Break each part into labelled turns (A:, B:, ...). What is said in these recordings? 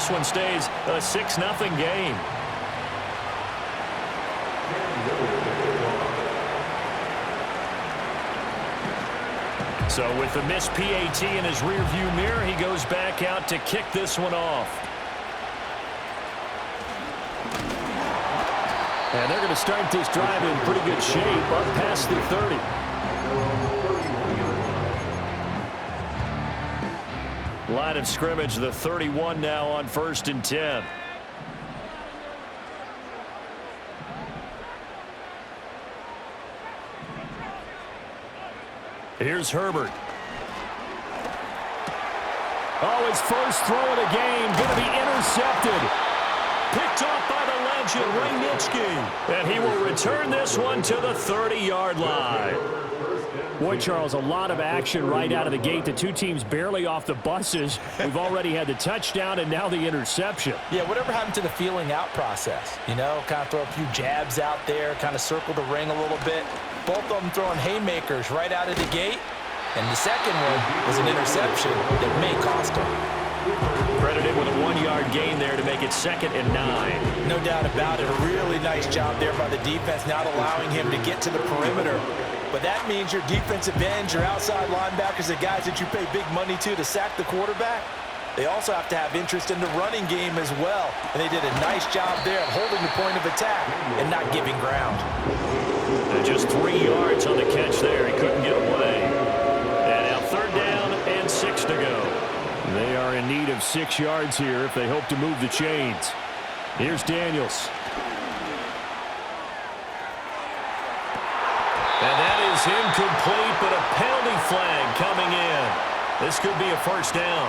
A: this one stays a 6-0 game. So with the missed PAT in his rearview mirror, he goes back out to kick this one off. And they're going to start this drive in pretty good shape up past the 30. Line of scrimmage, the 31 now on 1st and 10. Here's Herbert. Oh, his first throw of the game going to be intercepted. Picked off by the legend, Ray Nitschke. And he will return this one to the 30-yard line. Boy, Charles, a lot of action right out of the gate. The two teams barely off the buses. We've already had the touchdown and now the interception.
B: Yeah, whatever happened to the feeling out process? You know, kind of throw a few jabs out there, kind of circle the ring a little bit. Both of them throwing haymakers right out of the gate. And the second one was an interception that may cost him.
A: Credited with a 1-yard gain there to make it 2nd and 9.
B: No doubt about it. A really nice job there by the defense, not allowing him to get to the perimeter. But that means your defensive ends, your outside linebackers, the guys that you pay big money to sack the quarterback, they also have to have interest in the running game as well. And they did a nice job there of holding the point of attack and not giving ground.
A: And just 3 yards on the catch there. He couldn't get away. And now 3rd down and 6 to go. They are in need of 6 yards here if they hope to move the chains. Here's Daniels. And that is incomplete, but a penalty flag coming in. This could be a 1st down.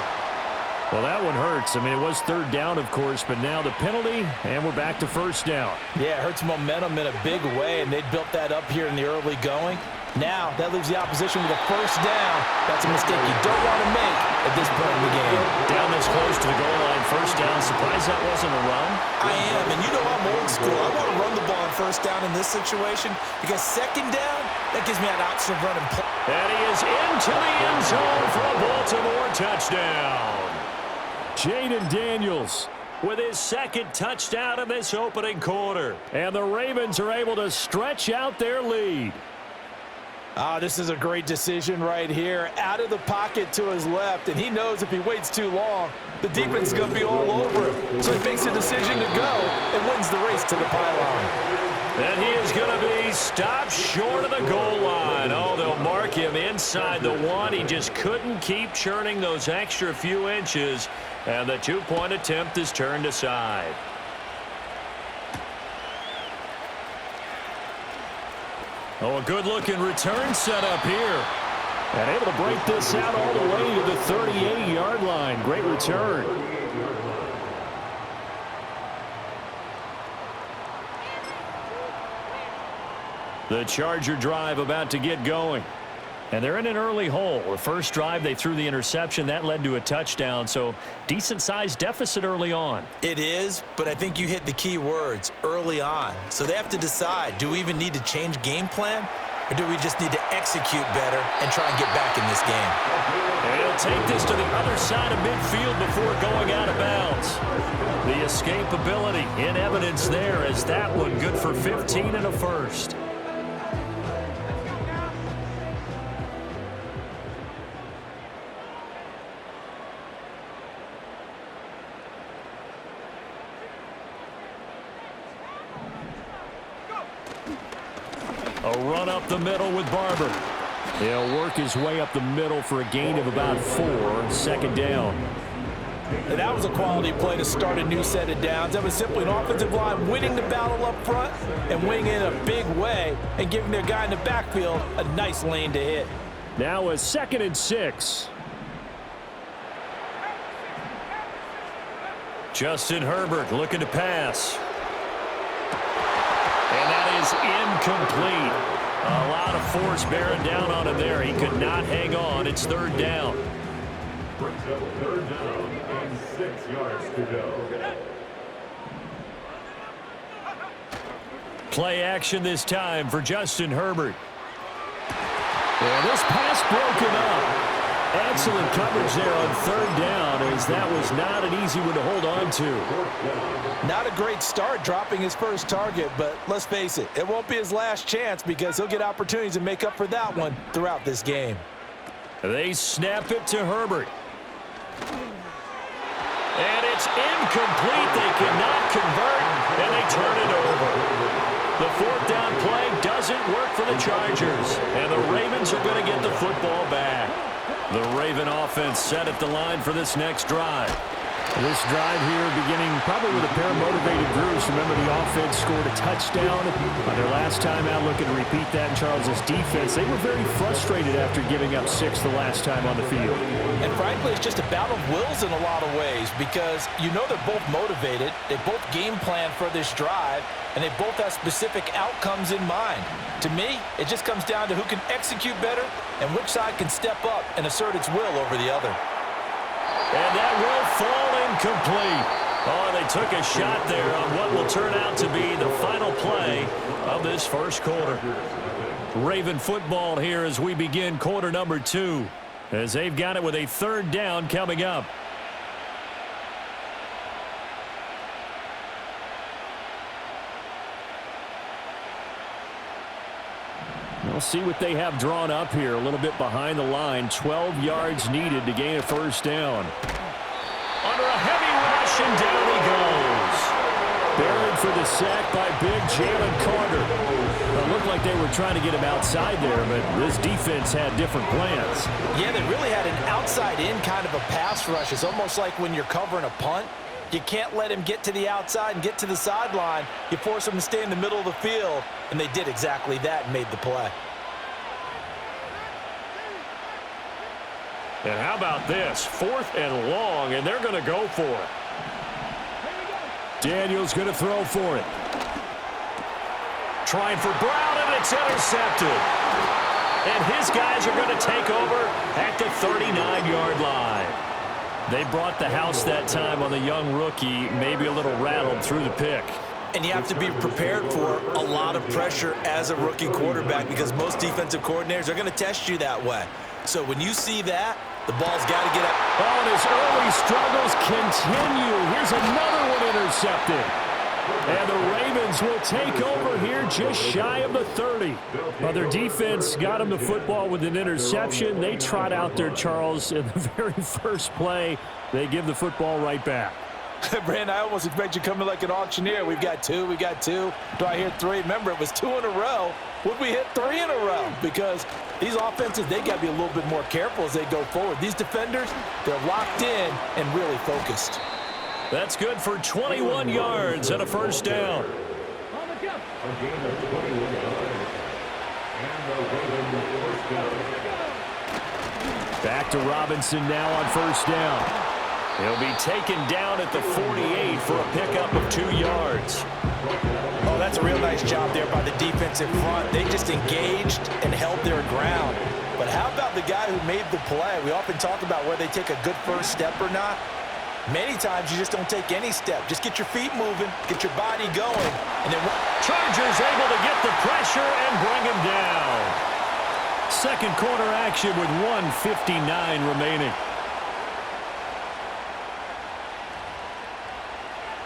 A: Well, that one hurts. I mean, it was 3rd down, of course, but now the penalty, and we're back to 1st down.
B: Yeah, it hurts momentum in a big way, and they built that up here in the early going. Now, that leaves the opposition with a 1st down. That's a mistake you don't want to make at this point in the game.
A: Down this close to the goal line, 1st down. Surprised that wasn't a run?
C: I am, and you know I'm old school. I want to run the ball on 1st down in this situation because 2nd down, that gives me an option of running play.
A: And he is into the end zone for a Baltimore touchdown. Jaden Daniels with his 2nd touchdown in this opening quarter. And the Ravens are able to stretch out their lead.
B: This is a great decision right here. Out of the pocket to his left, and he knows if he waits too long, the defense is going to be all over him. So he makes a decision to go and wins the race to the pylon.
A: And he is going to be stopped short of the goal line. Oh, they'll mark him inside the 1. He just couldn't keep churning those extra few inches, and the 2-point attempt is turned aside. Oh, a good-looking return set up here. And able to break this out all the way to the 38-yard line. Great return. The Charger drive about to get going. And they're in an early hole. The first drive, they threw the interception. That led to a touchdown, so decent-sized deficit early on.
C: It is, but I think you hit the key words, early on. So they have to decide, do we even need to change game plan, or do we just need to execute better and try and get back in this game?
A: And he'll take this to the other side of midfield before going out of bounds. The escapability in evidence there as that one good for 15 and a 1st. A run up the middle with Barber. He'll work his way up the middle for a gain of about 4, 2nd down.
B: And that was a quality play to start a new set of downs. That was simply an offensive line winning the battle up front and winning in a big way and giving their guy in the backfield a nice lane to hit.
A: Now a 2nd and 6. Justin Herbert looking to pass. And that is incomplete. A lot of force bearing down on him there. He could not hang on. It's 3rd down.
D: 3rd down and 6 yards to go.
A: Play action this time for Justin Herbert. And this pass broken up. Excellent coverage there on third down, as that was not an easy one to hold on to.
B: Not a great start dropping his first target, but let's face it, it won't be his last chance because he'll get opportunities to make up for that one throughout this game.
A: They snap it to Herbert. And it's incomplete. They cannot convert, and they turn it over. The fourth down play doesn't work for the Chargers, and the Ravens are going to get the football back. The Raven offense set at the line for this next drive.
E: This drive here beginning probably with a pair of motivated groups. Remember, the offense scored a touchdown on their last time out, looking to repeat that in Charles' defense. They were very frustrated after giving up 6 the last time on the field.
B: And frankly, it's just a battle of wills in a lot of ways because you know they're both motivated. They both game plan for this drive, and they both have specific outcomes in mind. To me, it just comes down to who can execute better and which side can step up and assert its will over the other.
A: And that will fall incomplete. Oh, they took a shot there on what will turn out to be the final play of this first quarter. Raven football here as we begin quarter number 2, as they've got it with a third down coming up.
E: We'll see what they have drawn up here. A little bit behind the line. 12 yards needed to gain a first down.
A: Under a heavy rush, and down he goes.
E: Buried for the sack by big Jalen Carter. It looked like they were trying to get him outside there, but this defense had different plans.
B: Yeah, they really had an outside-in kind of a pass rush. It's almost like when you're covering a punt. You can't let him get to the outside and get to the sideline. You force him to stay in the middle of the field, and they did exactly that and made the play.
A: And how about this? 4th and long, and they're going to go for it.
E: Daniels going to throw for it.
A: Trying for Brown, and it's intercepted. And his guys are going to take over at the 39-yard line. They brought the house that time on the young rookie, maybe a little rattled through the pick.
C: And you have to be prepared for a lot of pressure as a rookie quarterback because most defensive coordinators are going to test you that way. So when you see that, the ball's got to get up.
E: Oh, and his early struggles continue. Here's another one intercepted. And the Ravens will take over here just shy of the 30. Well, their defense got him the football with an interception. They trot out there, Charles, in the very first play. They give the football right back.
B: Brandon, I almost expect you coming like an auctioneer. We've got 2, we got 2. Do I hear 3? Remember, it was 2 in a row. Would we hit 3 in a row? Because these offenses, they got to be a little bit more careful as they go forward. These defenders, they're locked in and really focused.
A: That's good for 21 yards and a first down.
E: Back to Robinson now on first down.
A: He'll be taken down at the 48 for a pickup of 2 yards.
B: Oh, that's a real nice job there by the defensive front. They just engaged and held their ground. But how about the guy who made the play? We often talk about whether they take a good first step or not. Many times you just don't take any step. Just get your feet moving, get your body going, and then
A: Chargers able to get the pressure and bring him down.
E: Second quarter action with 1:59 remaining.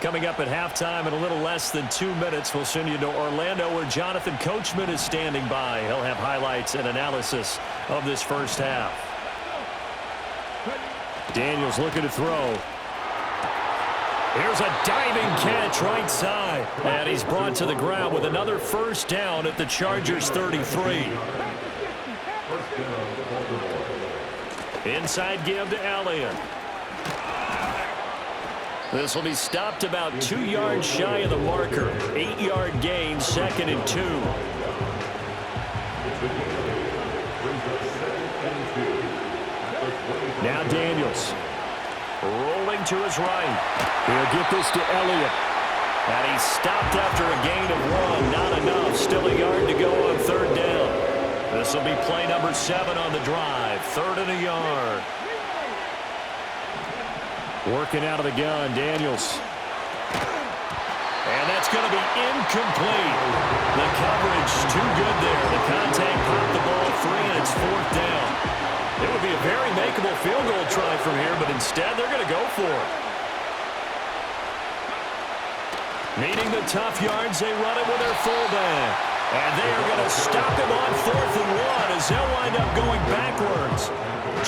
A: Coming up at halftime in a little less than 2 minutes, we'll send you to Orlando where Jonathan Coachman is standing by. He'll have highlights and analysis of this first half.
E: Daniels looking to throw.
A: Here's a diving catch right side. And he's brought to the ground with another first down at the Chargers 33. Inside give to Elliott. This will be stopped about 2 yards shy of the marker. 8-yard gain, 2nd and 2.
E: Now Daniels.
A: Rolling to his right.
E: He'll get this to Elliott.
A: And he's stopped after a gain of 1. Not enough. Still a yard to go on third down. This will be play number 7 on the drive. 3rd and a yard.
E: Working out of the gun, Daniels.
A: And that's going to be incomplete. The coverage too good there. The contact popped the ball free, and it's 4th down. It would be a very makeable field goal try from here, but instead they're going to go for it. Needing the tough yards, they run it with their fullback. And they are going to stop him on 4th and 1 as they'll wind up going backwards.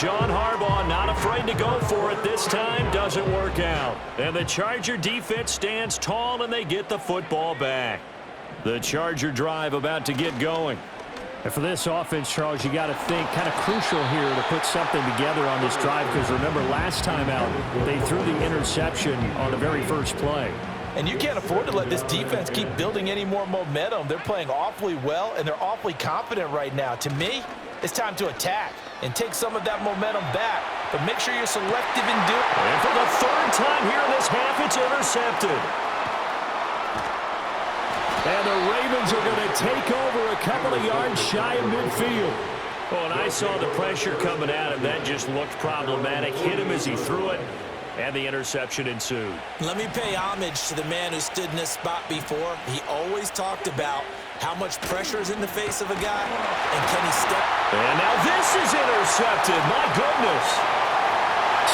A: John Harbaugh not afraid to go for it this time. Doesn't work out. And the Charger defense stands tall, and they get the football back. The Charger drive about to get going.
E: And for this offense, Charles, you got to think kind of crucial here to put something together on this drive, because remember last time out they threw the interception on the very first play.
B: And you can't afford to let this defense keep building any more momentum. They're playing awfully well, and they're awfully confident right now. To me, it's time to attack and take some of that momentum back, but make sure you're selective in doing it.
A: And for the 3rd time here in this half, it's intercepted. And the Ravens are going to take over a couple of yards shy of midfield. Oh, and I saw the pressure coming at him. That just looked problematic. Hit him as he threw it, and the interception ensued.
C: Let me pay homage to the man who stood in this spot before. He always talked about how much pressure is in the face of a guy, and can he step?
A: And now this is intercepted. My goodness.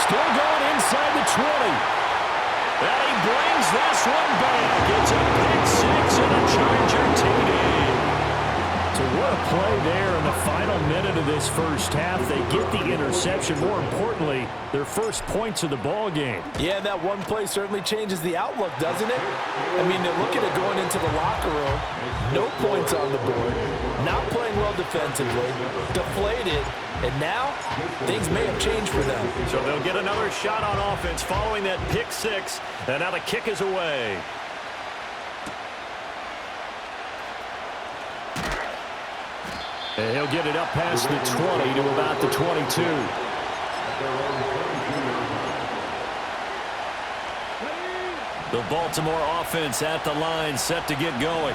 A: Still going inside the 20. And he brings this one back. It's a pick 6 and a Charger TD.
E: So what a play there in the final minute of this first half. They get the interception. More importantly, their first points of the ball game.
B: Yeah, and that one play certainly changes the outlook, doesn't it? I mean, they're looking at going into the locker room. No points on the board. Not playing well defensively. Deflated. And now, things may have changed for them.
A: So they'll get another shot on offense following that pick 6. And now the kick is away.
E: And he'll get it up past the 20 to about the 22.
A: The Baltimore offense at the line, set to get going.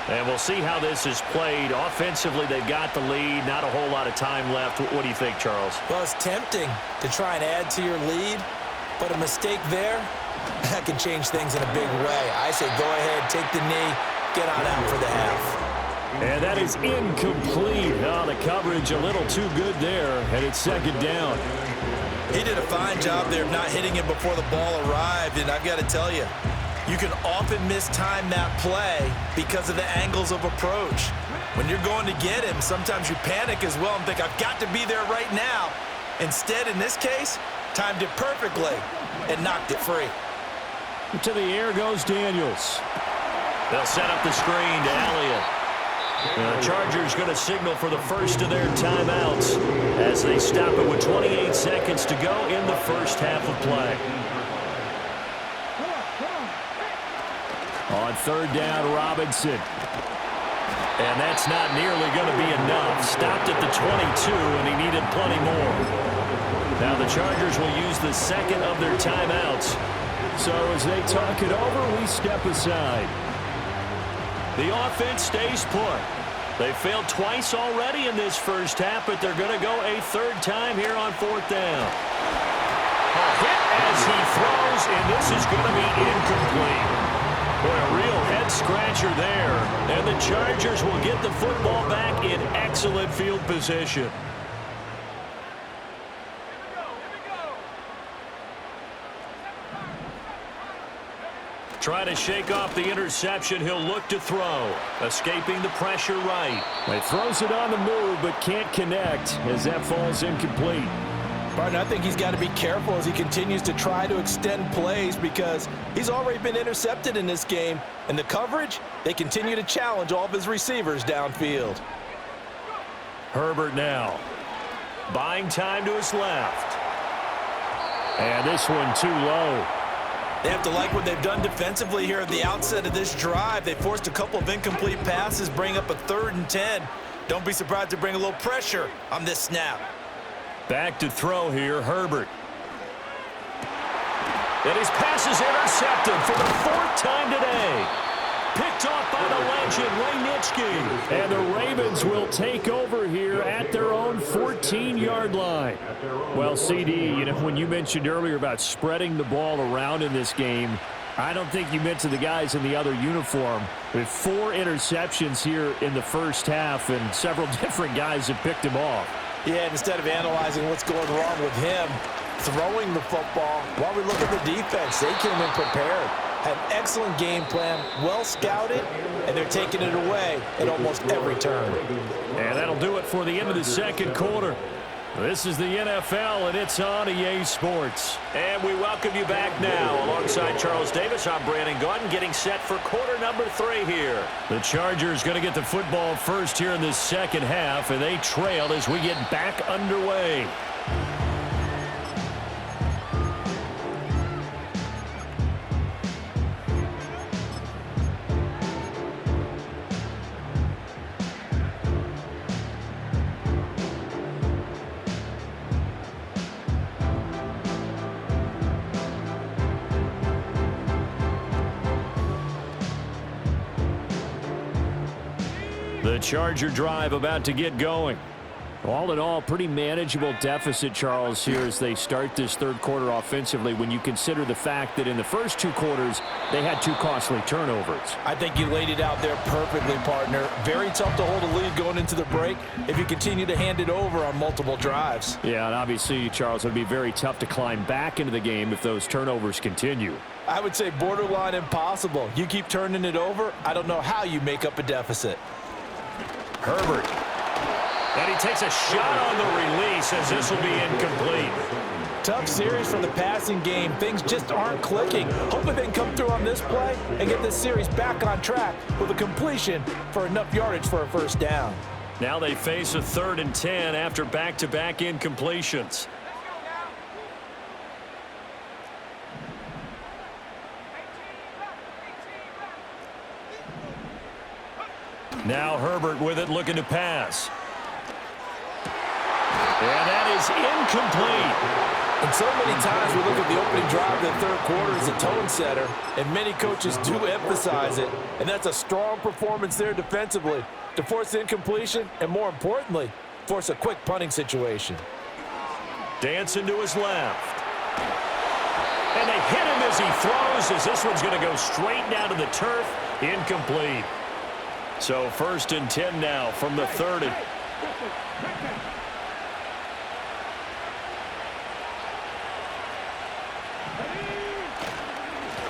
A: And we'll see how this is played. Offensively, they've got the lead. Not a whole lot of time left. What do you think, Charles?
C: Well, it's tempting to try and add to your lead, but a mistake there, that can change things in a big way. I say go ahead, take the knee, get on out for the half.
E: And that is incomplete. Oh, the coverage a little too good there, and it's 2nd down.
C: He did a fine job there of not hitting him before the ball arrived, and I've got to tell you, you can often mistime that play because of the angles of approach. When you're going to get him, sometimes you panic as well and think, I've got to be there right now. Instead, in this case, timed it perfectly and knocked it free.
E: To the air goes Daniels.
A: They'll set up the screen to Elliott. The Chargers going to signal for the first of their timeouts as they stop it with 28 seconds to go in the first half of play.
E: On 3rd down, Robinson.
A: And that's not nearly going to be enough. Stopped at the 22, and he needed plenty more. Now the Chargers will use the 2nd of their timeouts.
E: So as they talk it over, we step aside.
A: The offense stays put. They failed twice already in this first half, but they're going to go a 3rd time here on 4th down. A hit as he throws, and this is going to be incomplete. Boy, a real head-scratcher there. And the Chargers will get the football back in excellent field position. Try to shake off the interception. He'll look to throw. Escaping the pressure right.
E: He throws it on the move, but can't connect as that falls incomplete.
B: Barton, I think he's got to be careful as he continues to try to extend plays because he's already been intercepted in this game. And the coverage, they continue to challenge all of his receivers downfield.
A: Herbert now. Buying time to his left.
E: And this one too low.
C: They have to like what they've done defensively here at the outset of this drive. They forced a couple of incomplete passes, bring up a 3rd and 10. Don't be surprised to bring a little pressure on this snap.
A: Back to throw here, Herbert. And his pass is intercepted for the 4th time today. Picked off by the legend, Ray Nitschke.
E: And the Ravens will take over here at their own 14-yard line. Well, CD, you know, when you mentioned earlier about spreading the ball around in this game, I don't think you meant to the guys in the other uniform. With 4 interceptions here in the first half, and several different guys have picked him off.
B: Yeah, instead of analyzing what's going wrong with him throwing the football, while we look at the defense, they came in prepared. Had an excellent game plan, well scouted, and they're taking it away at almost every turn.
E: And that'll do it for the end of the second quarter. This is the NFL, and it's on EA Sports.
A: And we welcome you back now. Alongside Charles Davis, I'm Brandon Gaudin, getting set for quarter number 3 here.
E: The Chargers going to get the football first here in this second half, and they trail as we get back underway. The Charger drive about to get going. All in all, pretty manageable deficit, Charles, here as they start this third quarter offensively when you consider the fact that in the first 2 quarters, they had 2 costly turnovers.
B: I think you laid it out there perfectly, partner. Very tough to hold a lead going into the break if you continue to hand it over on multiple drives.
E: Yeah, and obviously, Charles, it would be very tough to climb back into the game if those turnovers continue.
B: I would say borderline impossible. You keep turning it over, I don't know how you make up a deficit.
A: Herbert. And he takes a shot on the release as this will be incomplete.
B: Tough series for the passing game. Things just aren't clicking. Hoping they can come through on this play and get this series back on track with a completion for enough yardage for a first down.
E: Now they face a 3rd and 10 after back-to-back incompletions. Now Herbert with it, looking to pass. And that is incomplete.
B: And so many times we look at the opening drive of the third quarter as a tone setter, and many coaches do emphasize it. And that's a strong performance there defensively to force incompletion and, more importantly, force a quick punting situation.
E: Dancing to his left. And they hit him as he throws, as this one's going to go straight down to the turf. Incomplete. So 1st and 10 now from the 30.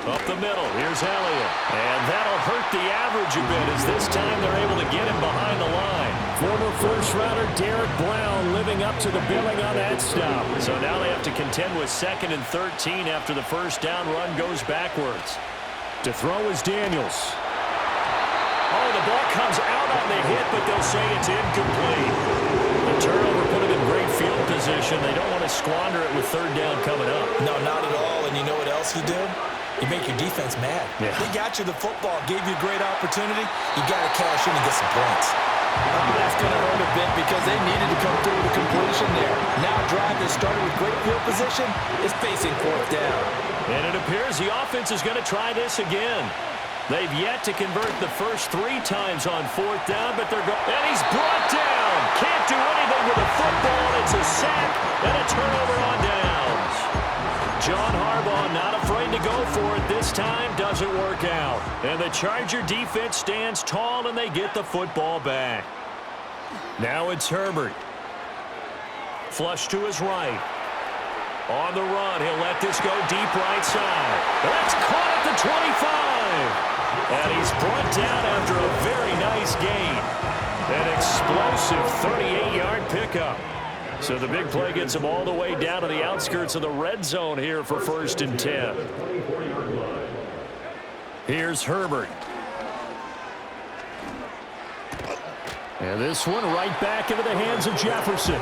E: Up the middle, here's Elliott. And that'll hurt the average a bit as this time they're able to get him behind the line. Former first-rounder Derek Brown living up to the billing on that stop. So now they have to contend with 2nd and 13 after the first down run goes backwards. To throw is Daniels. Oh, the ball comes out on the hit, but they'll say it's incomplete. The turnover put them in great field position. They don't want to squander it with 3rd down coming up.
B: No, not at all. And you know what else you do? You make your defense mad.
E: Yeah.
B: They got you the football, gave you a great opportunity. You got to cash in and get some points. That's going to hurt a bit because they needed to come through with a completion there. Now a drive that started with great field position is facing 4th down.
E: And it appears the offense is going to try this again. They've yet to convert the first 3 times on 4th down, but they're going. And he's brought down. Can't do anything with the football. It's a sack and a turnover on downs. John Harbaugh not afraid to go for it. This time doesn't work out. And the Charger defense stands tall, and they get the football back. Now it's Herbert. Flush to his right. On the run, he'll let this go deep right side. That's caught at the 25. And he's brought down after a very nice gain. An explosive 38-yard pickup. So the big play gets him all the way down to the outskirts of the red zone here for 1st and 10. Here's Herbert. And this one right back into the hands of Jefferson.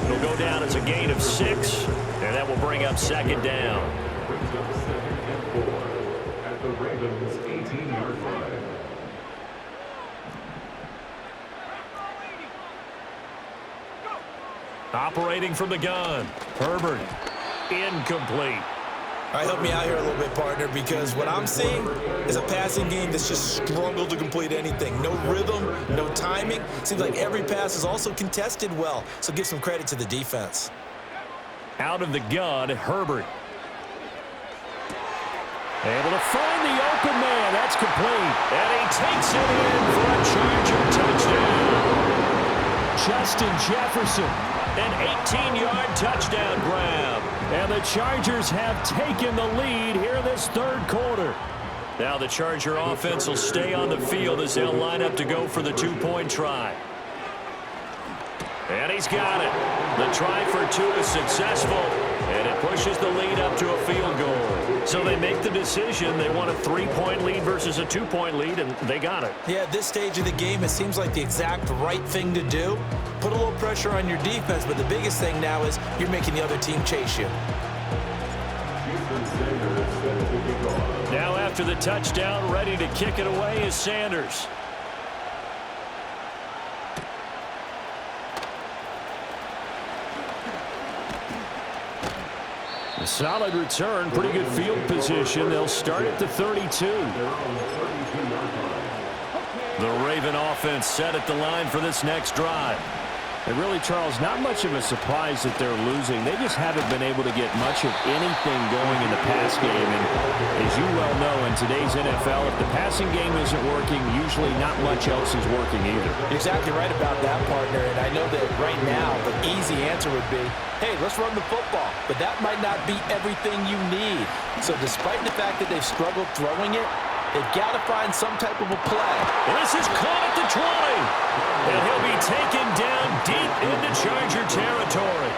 E: It'll go down as a gain of 6, and that will bring up 2nd down.
D: At the Ravens' 18-yard line.
E: Operating from the gun. Herbert. Incomplete.
B: All right, help me out here a little bit, partner, because what I'm seeing is a passing game that's just struggled to complete anything. No rhythm, no timing. Seems like every pass is also contested well, so give some credit to the defense.
E: Out of the gun, Herbert. Able to find the open man. That's complete. And he takes it in for a Charger touchdown. Justin Jefferson. An 18-yard touchdown grab. And the Chargers have taken the lead here in this third quarter. Now the Charger offense will stay on the field as they'll line up to go for the two-point try. And he's got it. The try for two is successful, and it pushes the lead up to a field goal. So they make the decision. They want a three-point lead versus a two-point lead, and they got it.
B: Yeah, at this stage of the game, it seems like the exact right thing to do. Put a little pressure on your defense, but the biggest thing now is you're making the other team chase you.
E: Now after the touchdown, ready to kick it away is Sanders. A solid return, pretty good field position. They'll start at the 32. The Raven offense set at the line for this next drive. And really, Charles, not much of a surprise that they're losing. They just haven't been able to get much of anything going in the pass game. And as you well know, in today's NFL, if the passing game isn't working, usually not much else is working either.
B: You're exactly right about that, partner. And I know that right now the easy answer would be, hey, let's run the football. But that might not be everything you need. So despite the fact that they've struggled throwing it, they've got to find some type of a play.
E: This is caught at the 20. And he'll be taken down deep into Charger territory.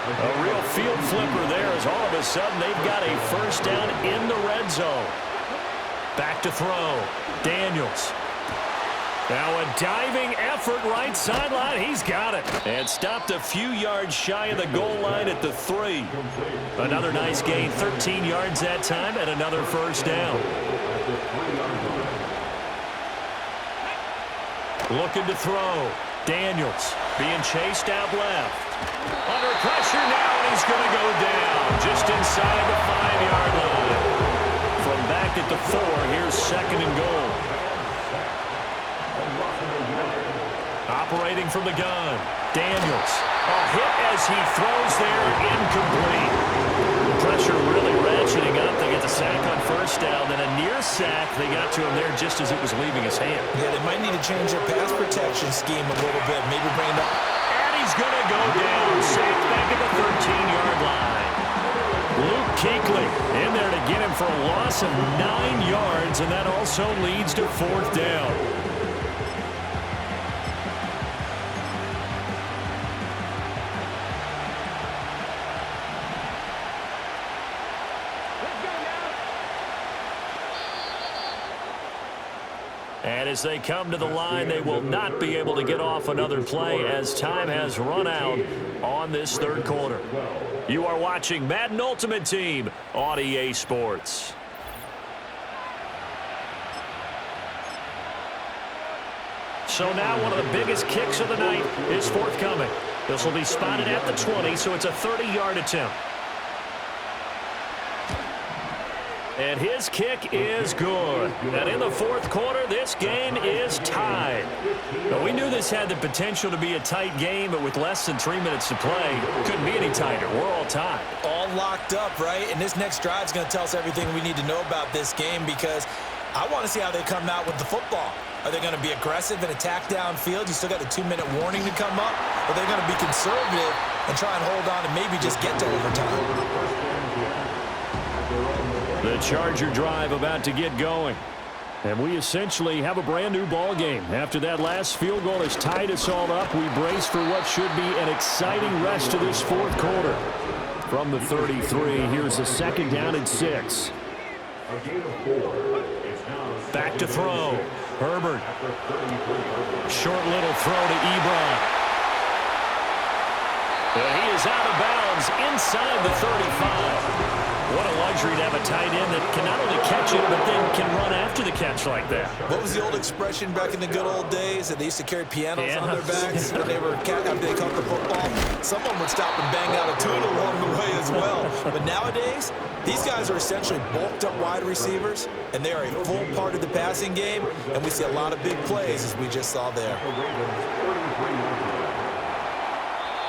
E: A real field flipper there as all of a sudden they've got a first down in the red zone. Back to throw. Daniels. Now a diving effort right sideline. He's got it. And stopped a few yards shy of the goal line at the 3. Another nice gain. 13 yards that time and another first down. Looking to throw. Daniels being chased out left. Under pressure now, and he's going to go down just inside the 5-yard line. From back at the 4, here's second and goal. Operating from the gun. Daniels. A hit as he throws there, incomplete. The pressure really ratcheting up. They get the sack on first down, then a near sack. They got to him there just as it was leaving his hand.
B: Yeah, they might need to change their pass protection scheme a little bit. Maybe bring it up.
E: And he's going to go down. Sacked back at the 13-yard line. Luke Kuechly in there to get him for a loss of 9 yards, and that also leads to fourth down. And as they come to the line, they will not be able to get off another play as time has run out on this third quarter. You are watching Madden Ultimate Team on EA Sports. So now one of the biggest kicks of the night is forthcoming. This will be spotted at the 20, so it's a 30-yard attempt. And his kick is good. And in the fourth quarter, this game is tied. Now, we knew this had the potential to be a tight game, but with less than 3 minutes to play, couldn't be any tighter. We're all tied.
B: All locked up, right? And this next drive is going to tell us everything we need to know about this game because I want to see how they come out with the football. Are they going to be aggressive and attack downfield? You still got a 2-minute warning to come up. Or are they going to be conservative and try and hold on and maybe just get to overtime?
E: The Charger drive about to get going. And we essentially have a brand new ball game. After that last field goal has tied us all up, we brace for what should be an exciting rest of this fourth quarter. From the 33, here's a second down and 6. Back to throw. Herbert. Short little throw to Ebron. And he is out of bounds inside the 35. What a luxury to have a tight end that can not only catch it, but then can run after the catch like that.
B: What was the old expression back in the good old days that they used to carry pianos on their backs when they were after they caught the football? Someone would stop and bang out a tune along the way as well. But nowadays, these guys are essentially bulked up wide receivers, and they are a full part of the passing game, and we see a lot of big plays as we just saw there.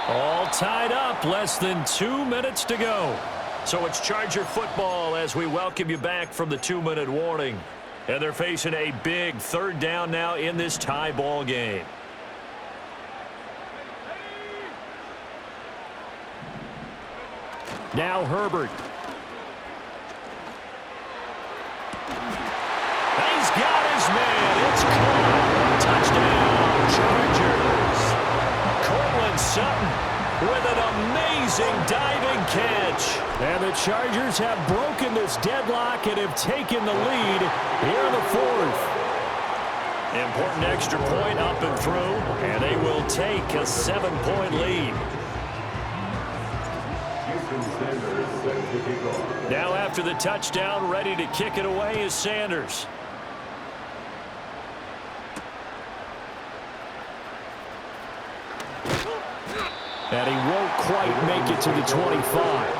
E: All tied up, less than 2 minutes to go. So it's Charger football as we welcome you back from the 2-minute warning. And they're facing a big third down now in this tie ball game. Now Herbert. He's got his man. It's caught. Touchdown, Chargers. Cortland Sutton with an amazing diving catch. And the Chargers have broken this deadlock and have taken the lead here in the fourth. Important extra point up and through, and they will take a 7-point lead. Now after the touchdown, ready to kick it away is Sanders. And he won't quite make it to the 25.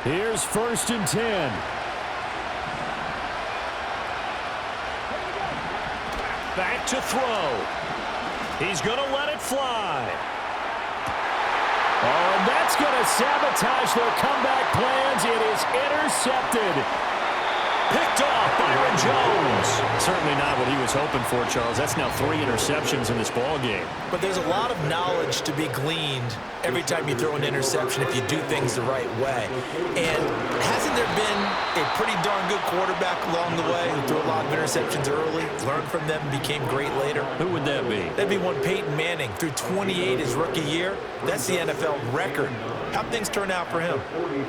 E: Here's 1st and 10. Back to throw. He's going to let it fly. Oh, and that's going to sabotage their comeback plans. It is intercepted. Picked off Byron Jones. Certainly not what he was hoping for, Charles. That's now 3 interceptions in this ball game.
B: But there's a lot of knowledge to be gleaned every time you throw an interception if you do things the right way. And hasn't there been a pretty darn good quarterback along the way who threw a lot of interceptions early, learned from them, and became great later?
E: Who would that be?
B: That'd be one Peyton Manning. Threw 28 his rookie year. That's the NFL record. How'd things turn out for him?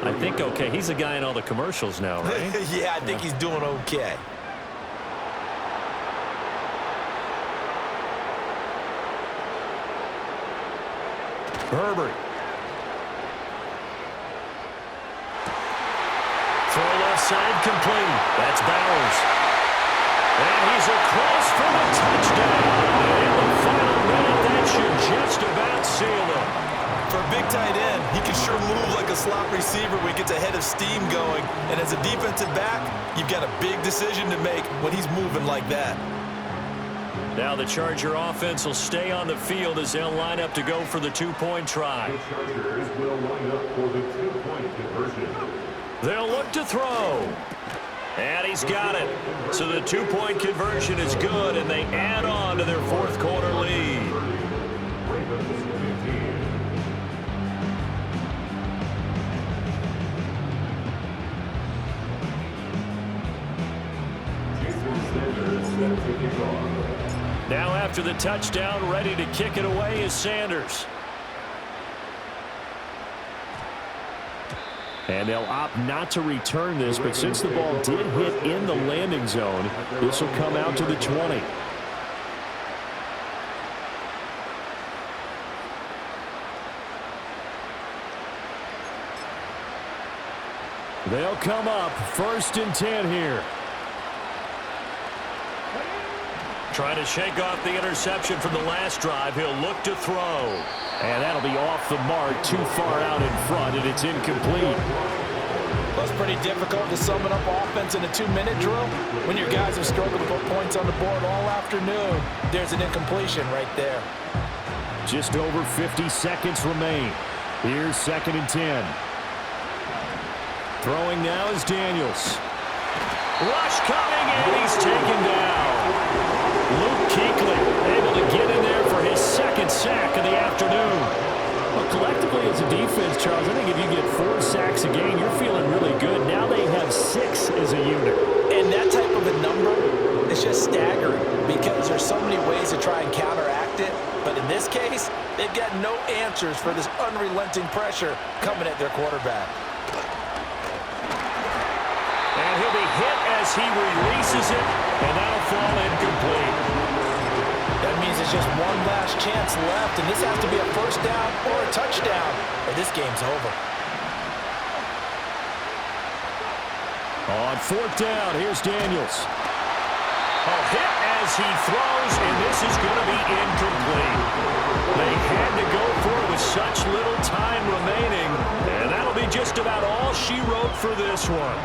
E: I think okay. He's the guy in all the commercials now, right?
B: Yeah, I think he's doing okay.
E: Herbert. Throw left side complete. That's Bowers. And he's across for the touchdown. In the final minute, that should just about seal it.
C: For a big tight end, he can sure move like a slot receiver when he gets a head of steam going. And as a defensive back, you've got a big decision to make when he's moving like that.
E: Now the Charger offense will stay on the field as they'll line up to go for the 2-point try.
D: The Chargers will line up for the 2-point conversion.
E: They'll look to throw. And he's got it. So the 2-point conversion is good, and they add on to their fourth quarter lead.
D: Ravens 15. Jason Sanders set to kick off.
E: Now after the touchdown, ready to kick it away is Sanders. And they'll opt not to return this, but since the ball did hit in the landing zone, this will come out to the 20. They'll come up 1st and 10 here. Trying to shake off the interception from the last drive. He'll look to throw. And that'll be off the mark, too far out in front, and it's incomplete.
B: Well, it's pretty difficult to summon up offense in a 2-minute drill when your guys have struggled to put points on the board all afternoon. There's an incompletion right there.
E: Just over 50 seconds remain. Here's 2nd and 10. Throwing now is Daniels. Rush coming, and he's taken down. Luke Kuechly able to get in there for his 2nd sack of the afternoon. Well, collectively as a defense, Charles, I think if you get 4 sacks a game, you're feeling really good. Now they have 6 as a unit.
B: And that type of a number is just staggering because there's so many ways to try and counteract it. But in this case, they've got no answers for this unrelenting pressure coming at their quarterback.
E: And he'll be hit as he releases it, and that'll fall incomplete.
B: That means there's just one last chance left, and this has to be a 1st down or a touchdown, or this game's over.
E: On 4th down, here's Daniels. A hit as he throws, and this is going to be incomplete. They had to go for it with such little time remaining, and that'll be just about all she wrote for this one.